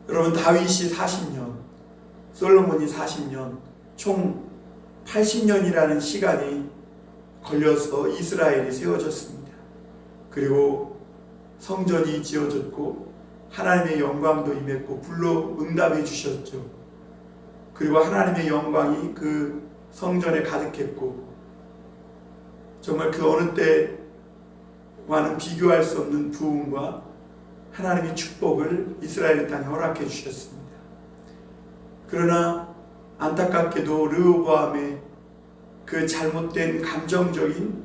여러분, 다윗이 40년, 솔로몬이 40년, 총 80년이라는 시간이 걸려서 이스라엘이 세워졌습니다. 그리고 성전이 지어졌고 하나님의 영광도 임했고 불로 응답해 주셨죠. 그리고 하나님의 영광이 그 성전에 가득했고 정말 그 어느 때와는 비교할 수 없는 부흥과 하나님의 축복을 이스라엘 땅에 허락해 주셨습니다. 그러나 안타깝게도 르호보암의 그 잘못된 감정적인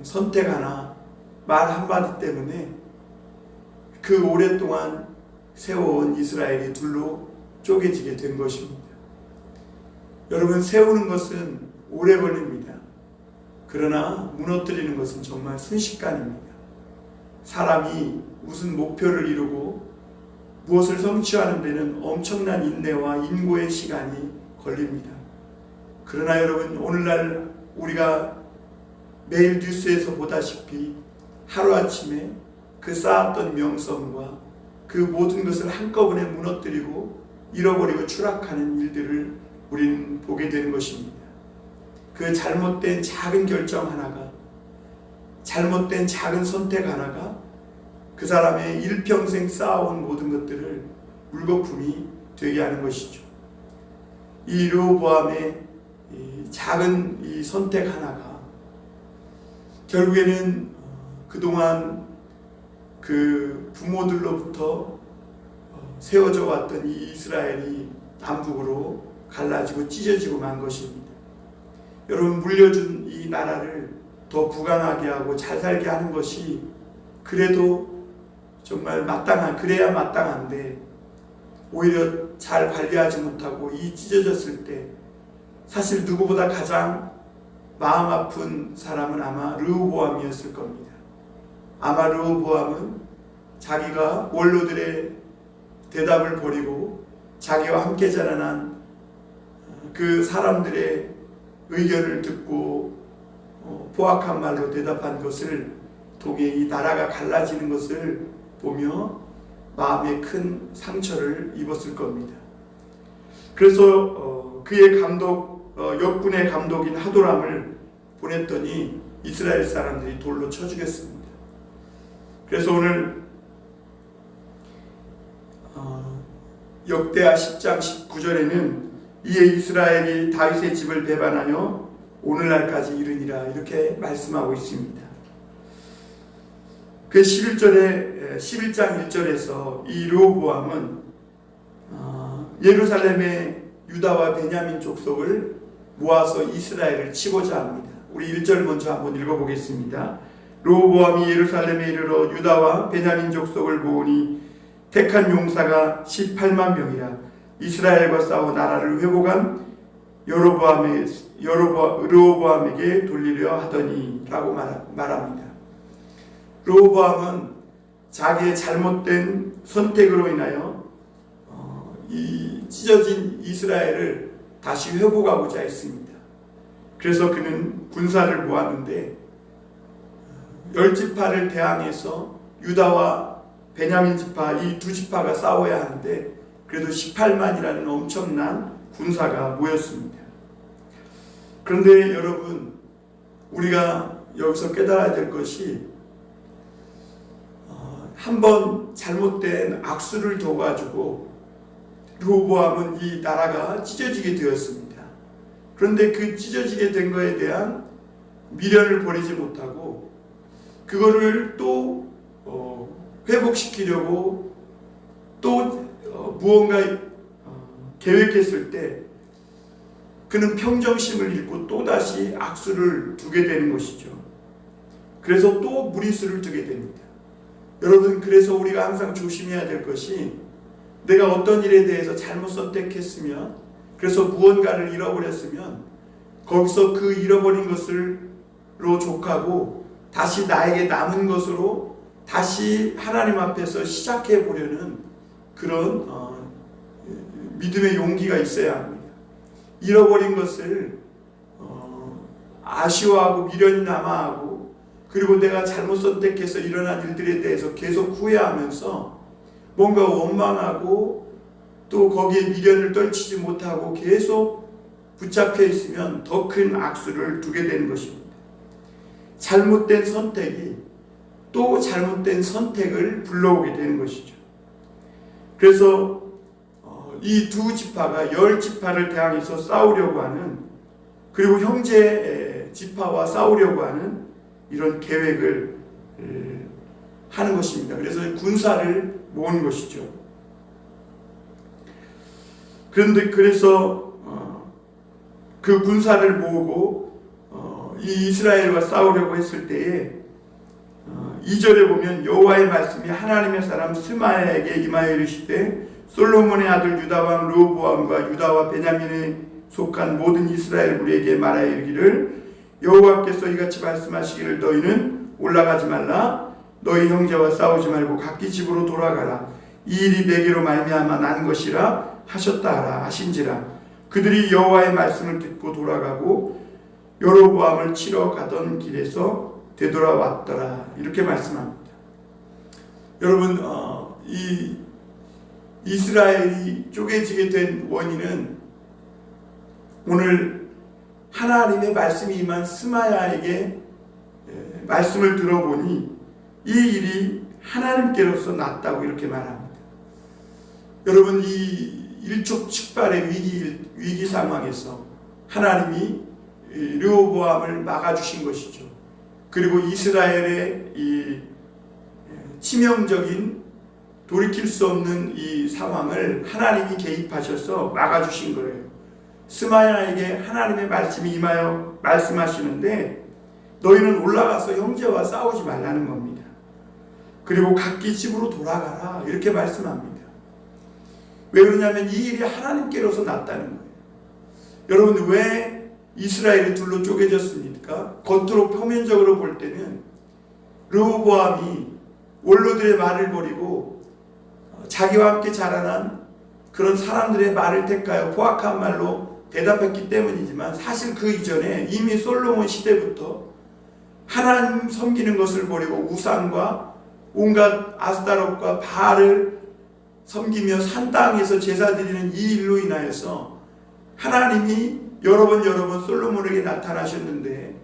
선택 하나, 말 한마디 때문에 그 오랫동안 세워온 이스라엘이 둘로 쪼개지게 된 것입니다. 여러분, 세우는 것은 오래 걸립니다. 그러나 무너뜨리는 것은 정말 순식간입니다. 사람이 무슨 목표를 이루고 무엇을 성취하는 데는 엄청난 인내와 인고의 시간이 걸립니다. 그러나 여러분, 오늘날 우리가 매일 뉴스에서 보다시피 하루아침에 그 쌓았던 명성과 그 모든 것을 한꺼번에 무너뜨리고 잃어버리고 추락하는 일들을 우리는 보게 되는 것입니다. 그 잘못된 작은 결정 하나가, 잘못된 작은 선택 하나가 그 사람의 일평생 쌓아온 모든 것들을 물거품이 되게 하는 것이죠. 이 르호보암의 작은 이 선택 하나가 결국에는 그동안 그 부모들로부터 세워져 왔던 이 이스라엘이 남북으로 갈라지고 찢어지고 만 것입니다. 여러분, 물려준 이 나라를 더 부강하게 하고 잘 살게 하는 것이 그래도 정말 그래야 마땅한데 오히려 잘 관리하지 못하고 이 찢어졌을 때 사실 누구보다 가장 마음 아픈 사람은 아마 르호보암이었을 겁니다. 아마 르호보암은 자기가 원로들의 대답을 버리고 자기와 함께 자라난 그 사람들의 의견을 듣고 포악한 말로 대답한 것을 통해 이 나라가 갈라지는 것을 보며 마음에 큰 상처를 입었을 겁니다. 그래서 그의 역군의 감독인 하도람을 보냈더니 이스라엘 사람들이 돌로 쳐 죽였습니다. 그래서 오늘 역대하 10장 19절에는 이에 이스라엘이 다윗의 집을 배반하여 오늘날까지 이르니라, 이렇게 말씀하고 있습니다. 그 11장 1절에서 이 르호보암은 예루살렘의 유다와 베냐민 족속을 모아서 이스라엘을 치고자 합니다. 우리 1절 먼저 한번 읽어보겠습니다. 르호보암이 예루살렘에 이르러 유다와 베냐민 족속을 모으니 택한 용사가 18만 명이라 이스라엘과 싸워 나라를 회복한 르호보암에게 돌리려 하더니 라고 말합니다. 르호보암은 자기의 잘못된 선택으로 인하여 이 찢어진 이스라엘을 다시 회복하고자 했습니다. 그래서 그는 군사를 모았는데 10지파를 대항해서 유다와 베냐민 지파, 이 두 지파가 싸워야 하는데 그래도 18만이라는 엄청난 군사가 모였습니다. 그런데 여러분, 우리가 여기서 깨달아야 될 것이 한번 잘못된 악수를 둬가지고 르호보암은 이 나라가 찢어지게 되었습니다. 그런데 그 찢어지게 된 것에 대한 미련을 버리지 못하고 그거를 또 회복시키려고 또 무언가 계획했을 때 그는 평정심을 잃고 또다시 악수를 두게 되는 것이죠. 그래서 또 무리수를 두게 됩니다. 여러분, 그래서 우리가 항상 조심해야 될 것이 내가 어떤 일에 대해서 잘못 선택했으면, 그래서 무언가를 잃어버렸으면 거기서 그 잃어버린 것으로 족하고 다시 나에게 남은 것으로 다시 하나님 앞에서 시작해 보려는 그런 믿음의 용기가 있어야 합니다. 잃어버린 것을 아쉬워하고 미련이 남아하고 그리고 내가 잘못 선택해서 일어난 일들에 대해서 계속 후회하면서 뭔가 원망하고 또 거기에 미련을 떨치지 못하고 계속 붙잡혀 있으면 더 큰 악수를 두게 되는 것입니다. 잘못된 선택이 또 잘못된 선택을 불러오게 되는 것이죠. 그래서 이 두 지파가 10지파를 대항해서 싸우려고 하는, 그리고 형제 지파와 싸우려고 하는 이런 계획을 하는 것입니다. 그래서 군사를 모은 것이죠. 그래서 그 군사를 모으고 이 이스라엘과 싸우려고 했을 때에 2절에 보면 여호와의 말씀이 하나님의 사람 스마야에게 임하여 이르시되 솔로몬의 아들 유다왕 르호보암과 유다와 베냐민에 속한 모든 이스라엘 무리에게 말하여 이르기를 여호와께서 이같이 말씀하시기를 너희는 올라가지 말라 너희 형제와 싸우지 말고 각기 집으로 돌아가라 이 일이 내게로 말미암아 난 것이라 하셨다 하라 하신지라. 그들이 여호와의 말씀을 듣고 돌아가고 여로보암을 치러 가던 길에서 되돌아왔더라. 이렇게 말씀합니다. 여러분, 이 이스라엘이 쪼개지게 된 원인은 오늘 하나님의 말씀이 임한 스마야에게 말씀을 들어보니 이 일이 하나님께로서 났다고 이렇게 말합니다. 여러분, 이 일촉즉발의 위기 상황에서 하나님이 르호보암을 막아주신 것이죠. 그리고 이스라엘의 이 치명적인 돌이킬 수 없는 이 상황을 하나님이 개입하셔서 막아주신 거예요. 스마야에게 하나님의 말씀이 임하여 말씀하시는데 너희는 올라가서 형제와 싸우지 말라는 겁니다. 그리고 각기 집으로 돌아가라 이렇게 말씀합니다. 왜 그러냐면 이 일이 하나님께로서 났다는 거예요. 여러분, 왜 이스라엘이 둘로 쪼개졌습니까? 겉으로 표면적으로 볼 때는 르호보암이 원로들의 말을 버리고 자기와 함께 자라난 그런 사람들의 말을 택하여 포악한 말로 대답했기 때문이지만 사실 그 이전에 이미 솔로몬 시대부터 하나님 섬기는 것을 버리고 우상과 온갖 아스타롯과 바알을 섬기며 산 땅에서 제사 드리는 이 일로 인하여서 하나님이 여러 번 솔로몬에게 나타나셨는데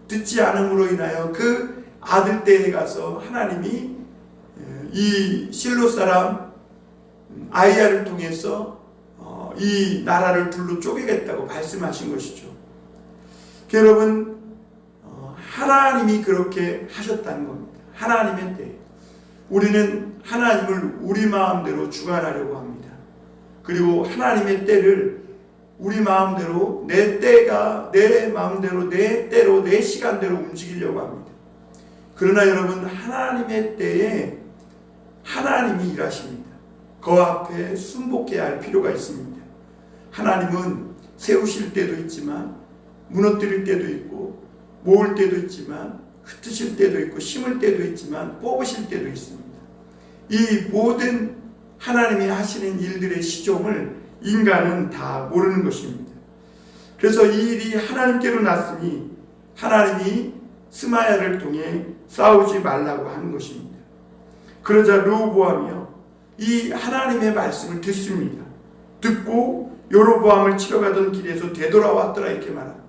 듣지 않음으로 인하여 그 아들 때에 가서 하나님이 이 실로 사람 아이야를 통해서 이 나라를 둘로 쪼개겠다고 말씀하신 것이죠. 여러분, 하나님이 그렇게 하셨다는 겁니다. 하나님의 때 우리는 하나님을 우리 마음대로 주관하려고 합니다. 그리고 하나님의 때를 우리 마음대로 내 때가 내 마음대로 내 때로 내 시간대로 움직이려고 합니다. 그러나 여러분, 하나님의 때에 하나님이 일하십니다. 그 앞에 순복해야 할 필요가 있습니다. 하나님은 세우실 때도 있지만 무너뜨릴 때도 있고 모을 때도 있지만 흩으실 때도 있고 심을 때도 있지만 뽑으실 때도 있습니다. 이 모든 하나님이 하시는 일들의 시종을 인간은 다 모르는 것입니다. 그래서 이 일이 하나님께로 났으니 하나님이 스마야를 통해 싸우지 말라고 하는 것입니다. 그러자 르호보암이요 이 하나님의 말씀을 듣습니다. 듣고 여로보암을 치러 가던 길에서 되돌아왔더라 이렇게 말합니다.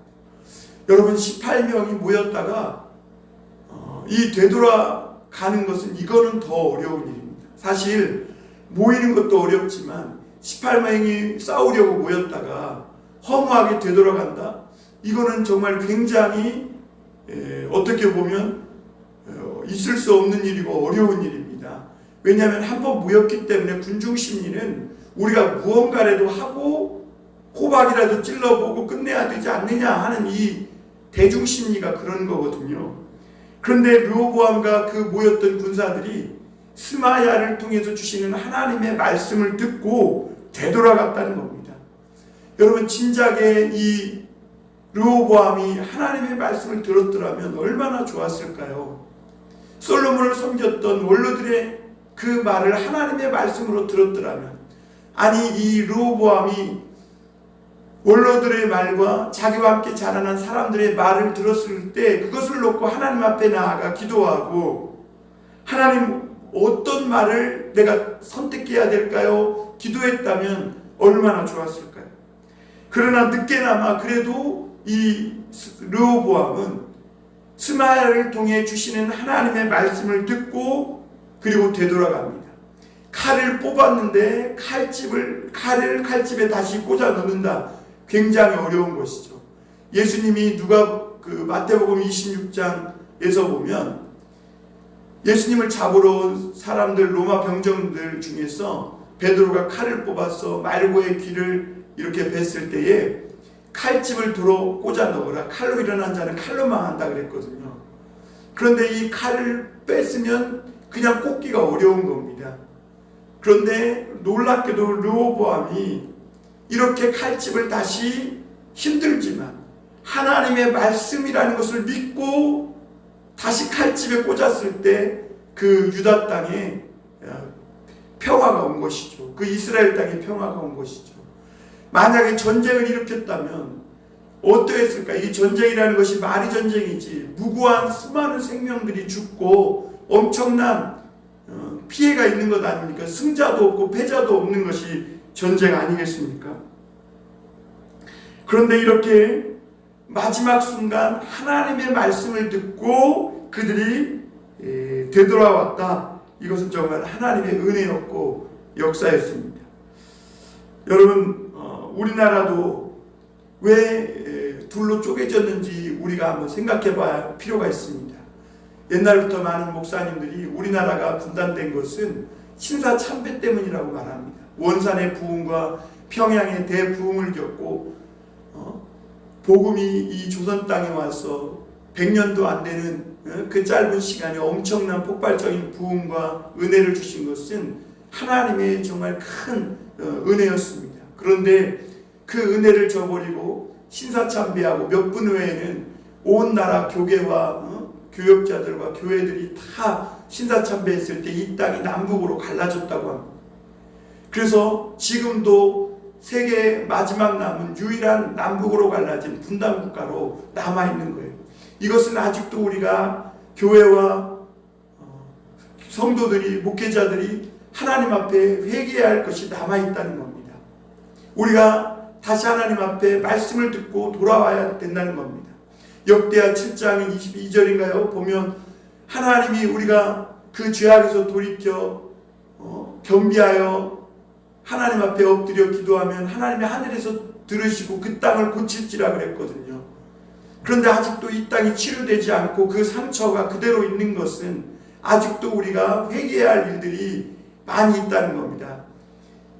여러분, 18명이 모였다가 이 되돌아가는 것은 이거는 더 어려운 일입니다. 사실 모이는 것도 어렵지만 18명이 싸우려고 모였다가 허무하게 되돌아간다? 이거는 정말 굉장히 어떻게 보면 있을 수 없는 일이고 어려운 일입니다. 왜냐하면 한번 모였기 때문에 군중심리는 우리가 무언가라도 하고 호박이라도 찔러보고 끝내야 되지 않느냐 하는 이 대중심리가 그런 거거든요. 그런데 르호보암과 그 모였던 군사들이 스마야를 통해서 주시는 하나님의 말씀을 듣고 되돌아갔다는 겁니다. 여러분, 진작에 이 르호보암이 하나님의 말씀을 들었더라면 얼마나 좋았을까요? 솔로몬을 섬겼던 원로들의 그 말을 하나님의 말씀으로 들었더라면, 아니 이 르호보암이 원로들의 말과 자기와 함께 자라난 사람들의 말을 들었을 때 그것을 놓고 하나님 앞에 나아가 기도하고 하나님 어떤 말을 내가 선택해야 될까요? 기도했다면 얼마나 좋았을까요? 그러나 늦게나마 그래도 이 르호보암은 스마야를 통해 주시는 하나님의 말씀을 듣고 그리고 되돌아갑니다. 칼을 뽑았는데 칼을 칼집에 다시 꽂아 넣는다. 굉장히 어려운 것이죠. 예수님이 마태복음 26장에서 보면 예수님을 잡으러 온 사람들, 로마 병정들 중에서 베드로가 칼을 뽑아서 말고의 귀를 이렇게 뱄을 때에 칼집을 들어 꽂아 넣으라. 칼로 일어난 자는 칼로 망한다 그랬거든요. 그런데 이 칼을 뺐으면 그냥 꽂기가 어려운 겁니다. 그런데 놀랍게도 르호보암이 이렇게 칼집을 다시 힘들지만 하나님의 말씀이라는 것을 믿고 다시 칼집에 꽂았을 때 그 유다 땅에 평화가 온 것이죠. 그 이스라엘 땅에 평화가 온 것이죠. 만약에 전쟁을 일으켰다면 어떠했을까? 이 전쟁이라는 것이 말이 전쟁이지 무고한 수많은 생명들이 죽고 엄청난 피해가 있는 것 아닙니까? 승자도 없고 패자도 없는 것이 전쟁 아니겠습니까? 그런데 이렇게 마지막 순간 하나님의 말씀을 듣고 그들이 되돌아왔다. 이것은 정말 하나님의 은혜였고 역사였습니다. 여러분, 우리나라도 왜 둘로 쪼개졌는지 우리가 한번 생각해 봐야 필요가 있습니다. 옛날부터 많은 목사님들이 우리나라가 분단된 것은 신사참배 때문이라고 말합니다. 원산의 부흥과 평양의 대부흥을 겪고 복음이 이 조선 땅에 와서 100년도 안 되는 그 짧은 시간에 엄청난 폭발적인 부흥과 은혜를 주신 것은 하나님의 정말 큰 은혜였습니다. 그런데 그 은혜를 저버리고 신사참배하고 몇 분 후에는 온 나라 교계와 교역자들과 교회들이 다 신사참배했을 때 이 땅이 남북으로 갈라졌다고 합니다. 그래서 지금도 세계의 마지막 남은 유일한 남북으로 갈라진 분단국가로 남아있는 거예요. 이것은 아직도 우리가 교회와 성도들이, 목회자들이 하나님 앞에 회개해야 할 것이 남아있다는 겁니다. 우리가 다시 하나님 앞에 말씀을 듣고 돌아와야 된다는 겁니다. 역대하 7장 22절인가요? 보면 하나님이 우리가 그 죄악에서 돌이켜 겸비하여 하나님 앞에 엎드려 기도하면 하나님이 하늘에서 들으시고 그 땅을 고칠지라 그랬거든요. 그런데 아직도 이 땅이 치유되지 않고 그 상처가 그대로 있는 것은 아직도 우리가 회개해야 할 일들이 많이 있다는 겁니다.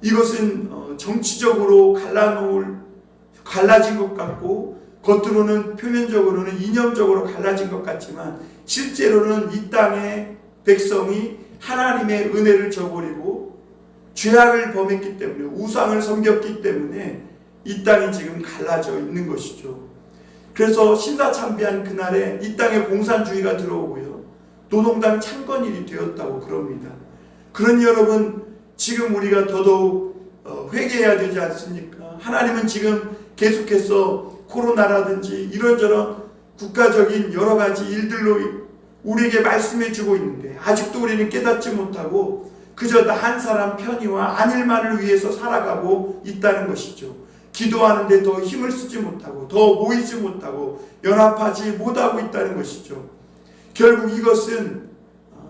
이것은 정치적으로 갈라진 것 같고 겉으로는 표면적으로는 이념적으로 갈라진 것 같지만 실제로는 이 땅의 백성이 하나님의 은혜를 저버리고 죄악을 범했기 때문에 우상을 섬겼기 때문에 이 땅이 지금 갈라져 있는 것이죠. 그래서 신사참배한 그날에 이 땅에 공산주의가 들어오고요. 노동당 창건일이 되었다고 그럽니다. 그러니 여러분 지금 우리가 더더욱 회개해야 되지 않습니까? 하나님은 지금 계속해서 코로나라든지 이런저런 국가적인 여러 가지 일들로 우리에게 말씀해 주고 있는데 아직도 우리는 깨닫지 못하고 그저 나 한 사람 편의와 안일만을 위해서 살아가고 있다는 것이죠. 기도하는데 더 힘을 쓰지 못하고 더 모이지 못하고 연합하지 못하고 있다는 것이죠. 결국 이것은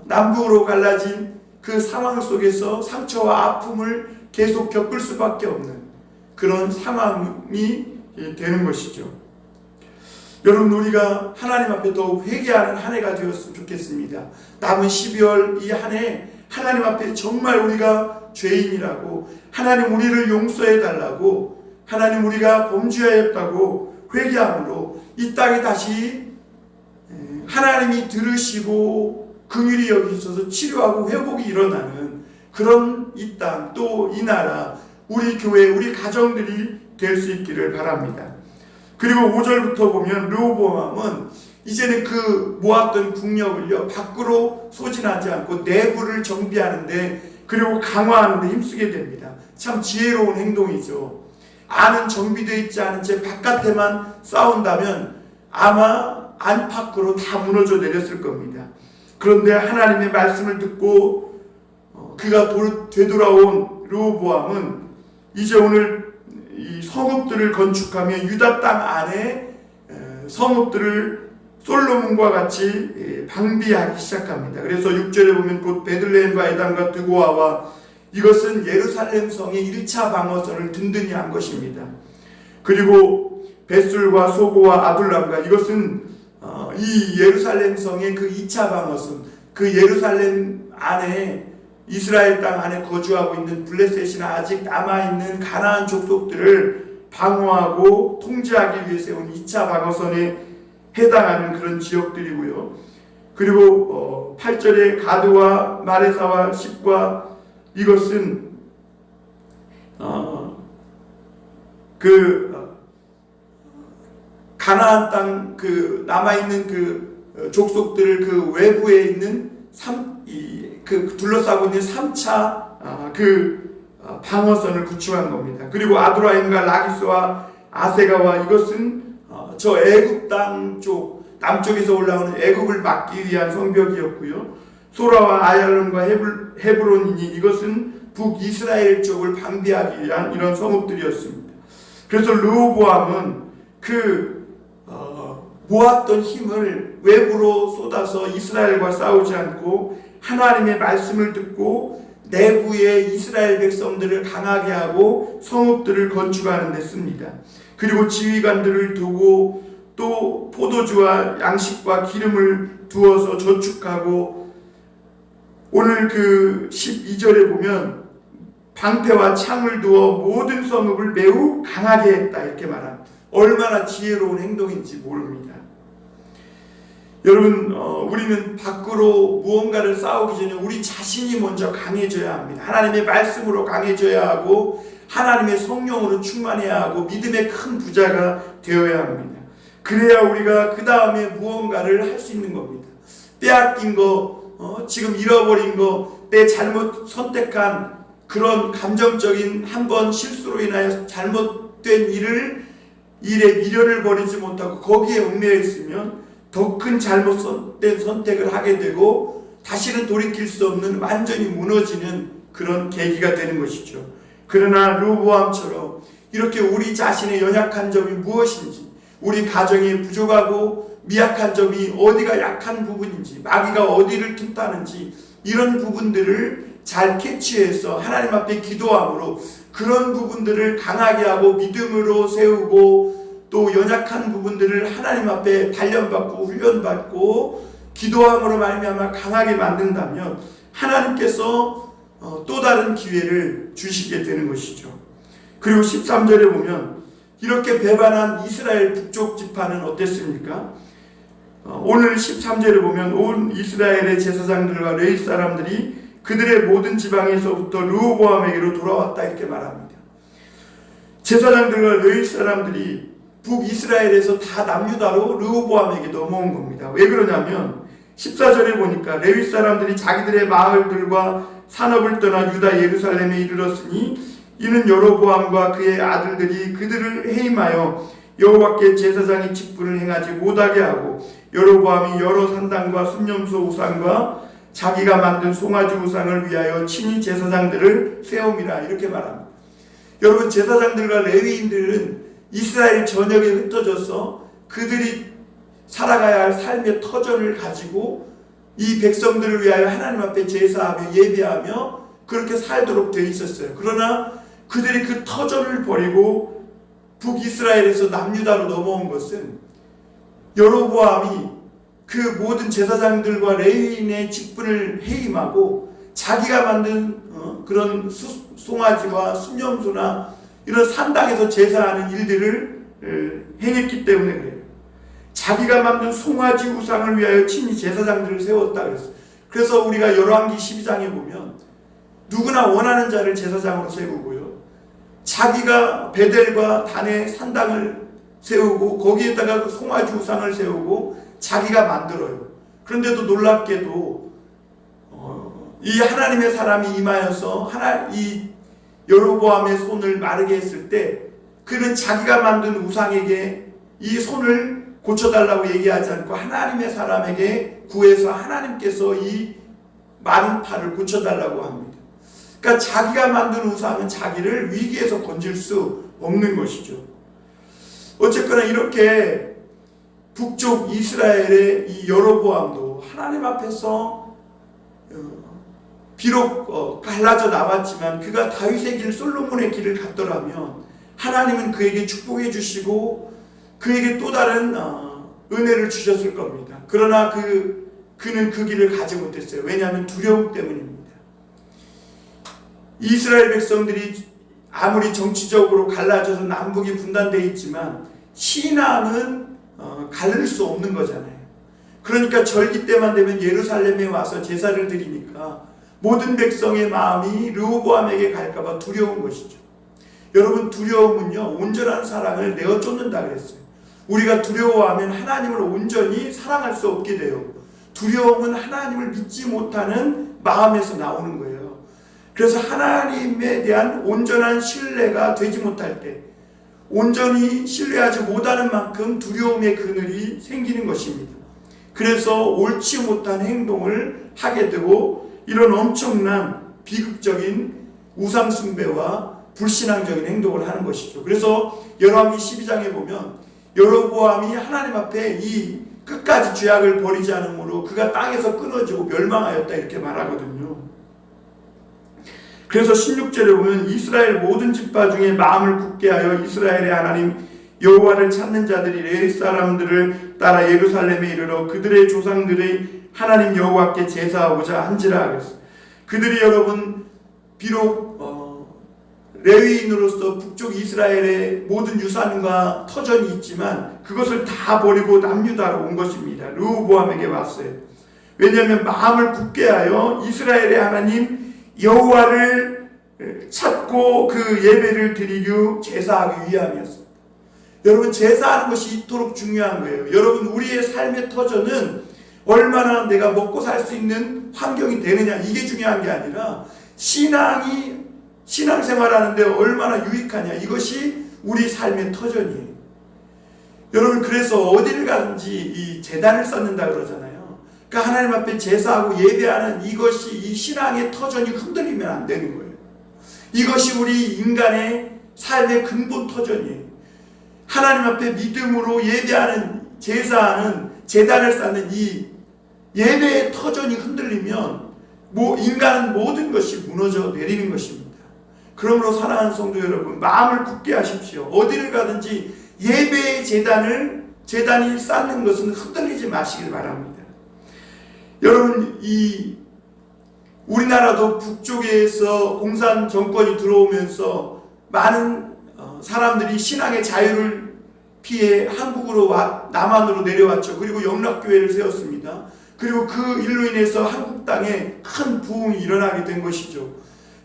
남북으로 갈라진 그 상황 속에서 상처와 아픔을 계속 겪을 수밖에 없는 그런 상황이 되는 것이죠. 여러분 우리가 하나님 앞에 더욱 회개하는 한 해가 되었으면 좋겠습니다. 남은 12월 이 한 해 하나님 앞에 정말 우리가 죄인이라고 하나님 우리를 용서해 달라고 하나님 우리가 범죄하였다고 회개함으로 이 땅에 다시 하나님이 들으시고 긍휼히 여기셔서 치료하고 회복이 일어나는 그런 이 땅 또 이 나라 우리 교회 우리 가정들이 될 수 있기를 바랍니다. 그리고 5절부터 보면 르호보암은 이제는 그 모았던 국력을요 밖으로 소진하지 않고 내부를 정비하는데 그리고 강화하는 데 힘쓰게 됩니다. 참 지혜로운 행동이죠. 안은 정비되어 있지 않은 채 바깥에만 싸운다면 아마 안팎으로 다 무너져 내렸을 겁니다. 그런데 하나님의 말씀을 듣고 그가 되돌아온 르호보암은 이제 오늘 이 성읍들을 건축하며 유다 땅 안에 성읍들을 솔로몬과 같이 방비하기 시작합니다. 그래서 6절에 보면 곧 베들레헴과 에담과 드고아와 이것은 예루살렘 성의 1차 방어선을 든든히 한 것입니다. 그리고 벳술과 소고와 아둘람과 이것은 이 예루살렘 성의 그 2차 방어선, 그 예루살렘 안에 이스라엘 땅 안에 거주하고 있는 블레셋이나 아직 남아있는 가나안 족속들을 방어하고 통제하기 위해 세운 2차 방어선에 해당하는 그런 지역들이고요. 그리고 8절에 가드와 마레사와 십과 이것은 가나안 땅 그 남아있는 그 족속들을 그 외부에 있는 둘러싸고 있는 3차 방어선을 구축한 겁니다. 그리고 아두라임과 라기스와 아세가와 이것은 저 애굽 땅 쪽 남쪽에서 올라오는 애굽을 막기 위한 성벽이었고요. 소라와 아얄론과 헤브론이니 이것은 북이스라엘 쪽을 방비하기 위한 이런 성읍들이었습니다. 그래서 르호보암은 모았던 힘을 외부로 쏟아서 이스라엘과 싸우지 않고 하나님의 말씀을 듣고 내부의 이스라엘 백성들을 강하게 하고 성읍들을 건축하는 데 씁니다. 그리고 지휘관들을 두고 또 포도주와 양식과 기름을 두어서 저축하고 오늘 그 12절에 보면 방패와 창을 두어 모든 성읍을 매우 강하게 했다 이렇게 말합니다. 얼마나 지혜로운 행동인지 모릅니다. 여러분 우리는 밖으로 무언가를 싸우기 전에 우리 자신이 먼저 강해져야 합니다. 하나님의 말씀으로 강해져야 하고 하나님의 성령으로 충만해야 하고 믿음의 큰 부자가 되어야 합니다. 그래야 우리가 그 다음에 무언가를 할 수 있는 겁니다. 빼앗긴 거, 지금 잃어버린 거, 내 잘못 선택한 그런 감정적인 한번 실수로 인하여 잘못된 일에 미련을 버리지 못하고 거기에 얽매여 있으면 더 큰 잘못된 선택을 하게 되고 다시는 돌이킬 수 없는 완전히 무너지는 그런 계기가 되는 것이죠. 그러나 르호보암처럼 이렇게 우리 자신의 연약한 점이 무엇인지, 우리 가정이 부족하고 미약한 점이 어디가 약한 부분인지, 마귀가 어디를 틈타는지 이런 부분들을 잘 캐치해서 하나님 앞에 기도함으로 그런 부분들을 강하게 하고 믿음으로 세우고 또 연약한 부분들을 하나님 앞에 단련받고 훈련받고 기도함으로 말미암아 강하게 만든다면 하나님께서 또 다른 기회를 주시게 되는 것이죠. 그리고 13절에 보면 이렇게 배반한 이스라엘 북쪽 지파는 어땠습니까? 오늘 13절에 보면 온 이스라엘의 제사장들과 레위 사람들이 그들의 모든 지방에서부터 르호보암에게로 돌아왔다 이렇게 말합니다. 제사장들과 레위 사람들이 북이스라엘에서 다 남유다로 르호보암에게 넘어온 겁니다. 왜 그러냐면 14절에 보니까 레위 사람들이 자기들의 마을들과 산업을 떠나 유다 예루살렘에 이르렀으니 이는 여로보암과 그의 아들들이 그들을 해임하여 여호와께 제사장의 직분을 행하지 못하게 하고 여로보암이 여러 산당과 순념소 우상과 자기가 만든 송아지 우상을 위하여 친히 제사장들을 세움이라 이렇게 말합니다. 여러분 제사장들과 레위인들은 이스라엘 전역에 흩어져서 그들이 살아가야 할 삶의 터전을 가지고 이 백성들을 위하여 하나님 앞에 제사하며 예배하며 그렇게 살도록 되어 있었어요. 그러나 그들이 그 터전을 버리고 북이스라엘에서 남유다로 넘어온 것은 여로보암이 그 모든 제사장들과 레위인의 직분을 해임하고 자기가 만든 그런 송아지와 순념소나 이런 산당에서 제사하는 일들을 행했기 때문에 그래요. 자기가 만든 송아지 우상을 위하여 친히 제사장들을 세웠다 그랬어요. 그래서 우리가 열왕기 12장에 보면 누구나 원하는 자를 제사장으로 세우고요. 자기가 베델과 단의 산당을 세우고 거기에다가 송아지 우상을 세우고 자기가 만들어요. 그런데도 놀랍게도 이 하나님의 사람이 임하여서 이 여로보암의 손을 마르게 했을 때 그는 자기가 만든 우상에게 이 손을 고쳐달라고 얘기하지 않고 하나님의 사람에게 구해서 하나님께서 이 마른 팔을 고쳐달라고 합니다. 그러니까 자기가 만든 우상은 자기를 위기에서 건질 수 없는 것이죠. 어쨌거나 이렇게 북쪽 이스라엘의 이 여로보암도 하나님 앞에서 비록 갈라져 나왔지만 그가 다윗의 길 솔로몬의 길을 갔더라면 하나님은 그에게 축복해 주시고 그에게 또 다른 은혜를 주셨을 겁니다. 그러나 그는 그 길을 가지 못했어요. 왜냐하면 두려움 때문입니다. 이스라엘 백성들이 아무리 정치적으로 갈라져서 남북이 분단되어 있지만 신앙은 가릴 수 없는 거잖아요. 그러니까 절기 때만 되면 예루살렘에 와서 제사를 드리니까 모든 백성의 마음이 르호보암에게 갈까봐 두려운 것이죠. 여러분, 두려움은요 온전한 사랑을 내어 쫓는다 그랬어요. 우리가 두려워하면 하나님을 온전히 사랑할 수 없게 돼요. 두려움은 하나님을 믿지 못하는 마음에서 나오는 거예요. 그래서 하나님에 대한 온전한 신뢰가 되지 못할 때, 온전히 신뢰하지 못하는 만큼 두려움의 그늘이 생기는 것입니다. 그래서 옳지 못한 행동을 하게 되고 이런 엄청난 비극적인 우상숭배와 불신앙적인 행동을 하는 것이죠. 그래서 열왕기 12장에 보면 여로보암이 하나님 앞에 이 끝까지 죄악을 버리지 않으므로 그가 땅에서 끊어지고 멸망하였다 이렇게 말하거든요. 그래서 16절에 보면 이스라엘 모든 지파 중에 마음을 굳게 하여 이스라엘의 하나님 여호와를 찾는 자들이 레위 사람들을 따라 예루살렘에 이르러 그들의 조상들의 하나님 여호와께 제사하고자 한지라 그랬어요. 그들이 여러분 비록 레위인으로서 북쪽 이스라엘의 모든 유산과 터전이 있지만 그것을 다 버리고 남유다로 온 것입니다. 르호보암에게 왔어요. 왜냐하면 마음을 굳게 하여 이스라엘의 하나님 여호와를 찾고 그 예배를 드리고 제사하기 위함이었습니다. 여러분, 제사하는 것이 이토록 중요한 거예요. 여러분, 우리의 삶의 터전은 얼마나 내가 먹고 살 수 있는 환경이 되느냐, 이게 중요한 게 아니라 신앙생활하는데 얼마나 유익하냐, 이것이 우리 삶의 터전이에요. 여러분, 그래서 어디를 가든지 이 제단을 쌓는다 그러잖아요. 그러니까 하나님 앞에 제사하고 예배하는 이것이 이 신앙의 터전이 흔들리면 안 되는 거예요. 이것이 우리 인간의 삶의 근본 터전이에요. 하나님 앞에 믿음으로 예배하는, 제사하는, 제단을 쌓는 이 예배의 터전이 흔들리면 인간은 모든 것이 무너져 내리는 것입니다. 그러므로 사랑하는 성도 여러분, 마음을 굳게 하십시오. 어디를 가든지 예배의 제단이 쌓는 것은 흔들리지 마시길 바랍니다. 여러분, 우리나라도 북쪽에서 공산 정권이 들어오면서 많은 사람들이 신앙의 자유를 피해 한국으로 남한으로 내려왔죠. 그리고 영락교회를 세웠습니다. 그리고 그 일로 인해서 한국 땅에 큰 부흥이 일어나게 된 것이죠.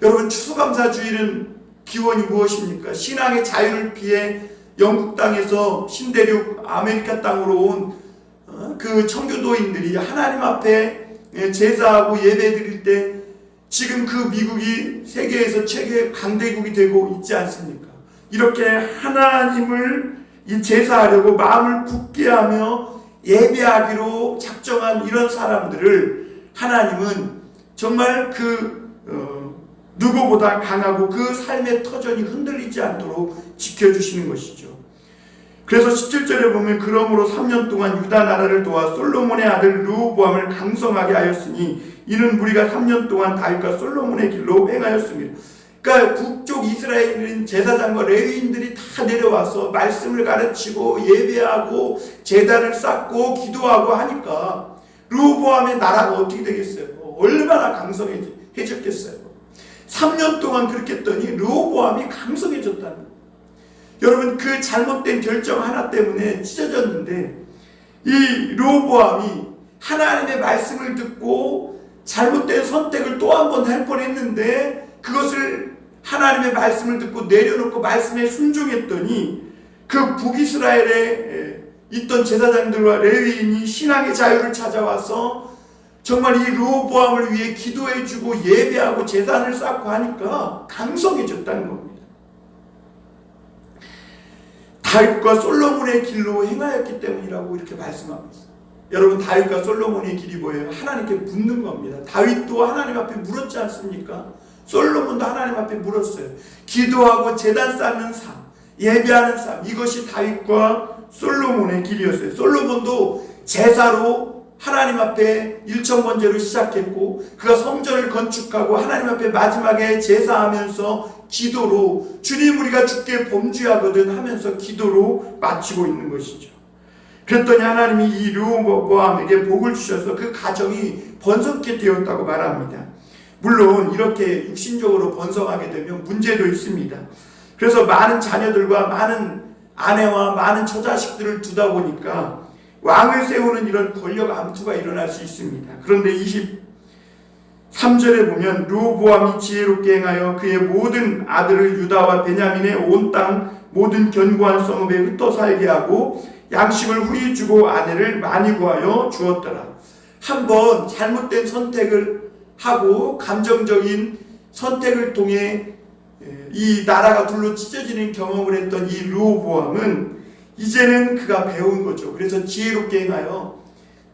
여러분, 추수감사주일은 기원이 무엇입니까? 신앙의 자유를 피해 영국 땅에서 신대륙 아메리카 땅으로 온 그 청교도인들이 하나님 앞에 제사하고 예배 드릴 때 지금 그 미국이 세계에서 최고의 강대국이 되고 있지 않습니까? 이렇게 하나님을 제사하려고 마음을 굳게 하며 예배하기로 작정한 이런 사람들을 하나님은 정말 누구보다 강하고 그 삶의 터전이 흔들리지 않도록 지켜주시는 것이죠. 그래서 17절에 보면 그러므로 3년 동안 유다 나라를 도와 솔로몬의 아들 르호보암을 강성하게 하였으니 이는 무리가 3년 동안 다윗과 솔로몬의 길로 행하였습니다. 그러니까 북쪽 이스라엘인 제사장과 레위인들이 다 내려와서 말씀을 가르치고 예배하고 제단을 쌓고 기도하고 하니까 르호보암의 나라가 어떻게 되겠어요? 얼마나 강성해졌겠어요? 3년 동안 그렇게 했더니 르호보암이 강성해졌다는 거예요. 여러분, 그 잘못된 결정 하나 때문에 찢어졌는데 이 르호보암이 하나님의 말씀을 듣고 잘못된 선택을 또 한 번 할 뻔했는데 그것을 하나님의 말씀을 듣고 내려놓고 말씀에 순종했더니 그 북이스라엘에 있던 제사장들과 레위인이 신앙의 자유를 찾아와서 정말 이 르호보암을 위해 기도해주고 예배하고 제단을 쌓고 하니까 강성해졌다는 겁니다. 다윗과 솔로몬의 길로 행하였기 때문이라고 이렇게 말씀하고 있어요. 여러분, 다윗과 솔로몬의 길이 뭐예요? 하나님께 묻는 겁니다. 다윗도 하나님 앞에 물었지 않습니까? 솔로몬도 하나님 앞에 물었어요. 기도하고 제단 쌓는 삶, 예배하는 삶, 이것이 다윗과 솔로몬의 길이었어요. 솔로몬도 제사로 하나님 앞에 일천번제로 시작했고, 그가 성전을 건축하고 하나님 앞에 마지막에 제사하면서 기도로, 주님 우리가 주께 범죄하거든 하면서 기도로 마치고 있는 것이죠. 그랬더니 하나님이 이 르호보암에게 복을 주셔서 그 가정이 번성케 되었다고 말합니다. 물론 이렇게 육신적으로 번성하게 되면 문제도 있습니다. 그래서 많은 자녀들과 많은 아내와 많은 처자식들을 두다 보니까 왕을 세우는 이런 권력 암투가 일어날 수 있습니다. 그런데 23절에 보면 르호보암이 지혜롭게 행하여 그의 모든 아들을 유다와 베냐민의 온 땅 모든 견고한 성읍에 흩어 살게 하고 양식을 후히 주고 아내를 많이 구하여 주었더라. 한번 잘못된 선택을 하고 감정적인 선택을 통해 이 나라가 둘로 찢어지는 경험을 했던 이 르호보암은 이제는 그가 배운 거죠. 그래서 지혜롭게 행하여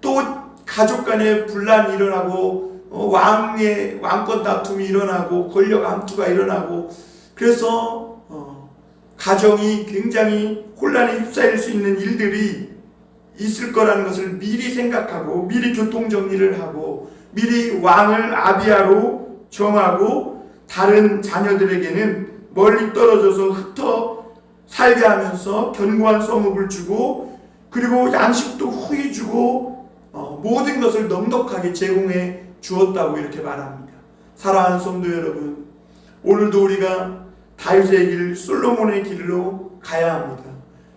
또 가족 간에 분란이 일어나고 왕권 다툼이 일어나고 권력 암투가 일어나고 그래서 가정이 굉장히 혼란에 휩싸일 수 있는 일들이 있을 거라는 것을 미리 생각하고 미리 교통정리를 하고 미리 왕을 아비야로 정하고 다른 자녀들에게는 멀리 떨어져서 흩어 살게 하면서 견고한 성읍을 주고 그리고 양식도 후히 주고 모든 것을 넉넉하게 제공해 주었다고 이렇게 말합니다. 사랑하는 성도 여러분, 오늘도 우리가 다윗의 길, 솔로몬의 길로 가야 합니다.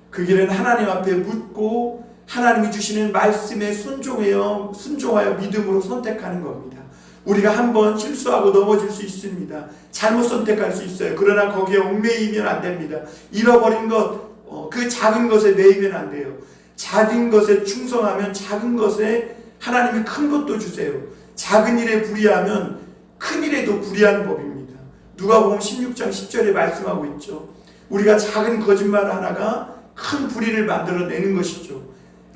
그 길은 하나님 앞에 묻고 하나님이 주시는 말씀에 순종하여 믿음으로 선택하는 겁니다. 우리가 한번 실수하고 넘어질 수 있습니다. 잘못 선택할 수 있어요. 그러나 거기에 얽매이면 안 됩니다. 잃어버린 것, 그 작은 것에 매이면 안 돼요. 작은 것에 충성하면 작은 것에 하나님이 큰 것도 주세요. 작은 일에 불의하면 큰 일에도 불의한 법입니다. 누가복음 16장 10절에 말씀하고 있죠. 우리가 작은 거짓말 하나가 큰 불의를 만들어내는 것이죠.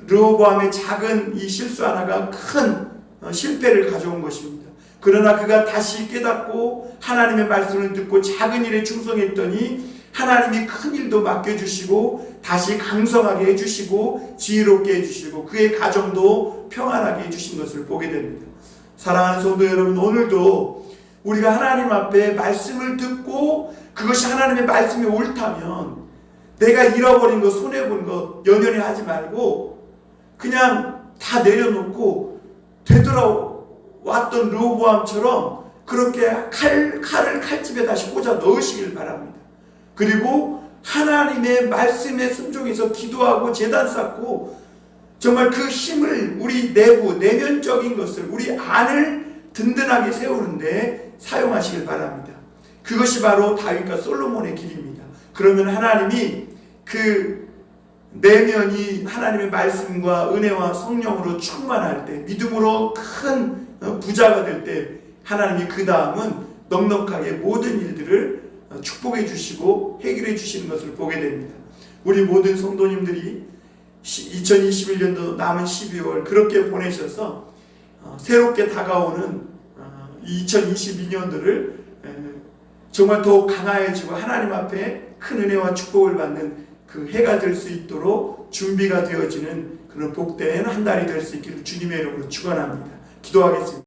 르호보암의 작은 이 실수 하나가 큰 실패를 가져온 것입니다. 그러나 그가 다시 깨닫고 하나님의 말씀을 듣고 작은 일에 충성했더니 하나님이 큰 일도 맡겨주시고 다시 강성하게 해주시고 지혜롭게 해주시고 그의 가정도 평안하게 해주신 것을 보게 됩니다. 사랑하는 성도 여러분, 오늘도 우리가 하나님 앞에 말씀을 듣고 그것이 하나님의 말씀이 옳다면 내가 잃어버린 것, 손해본 것 연연히 하지 말고 그냥 다 내려놓고 되돌아왔던 르호보암처럼 그렇게 칼을 칼집에 다시 꽂아 넣으시길 바랍니다. 그리고 하나님의 말씀에 순종해서 기도하고 제단 쌓고 정말 그 힘을 우리 내면적인 것을 우리 안을 든든하게 세우는데 사용하시길 바랍니다. 그것이 바로 다윗과 솔로몬의 길입니다. 그러면 하나님이 그 내면이 하나님의 말씀과 은혜와 성령으로 충만할 때 믿음으로 큰 부자가 될 때 하나님이 그 다음은 넉넉하게 모든 일들을 축복해 주시고 해결해 주시는 것을 보게 됩니다. 우리 모든 성도님들이 2021년도 남은 12월 그렇게 보내셔서 새롭게 다가오는 2022년도를 정말 더욱 강화해지고 하나님 앞에 큰 은혜와 축복을 받는 그 해가 될 수 있도록 준비가 되어지는 그런 복된 한 달이 될 수 있기를 주님의 이름으로 축원합니다. 기도하겠습니다.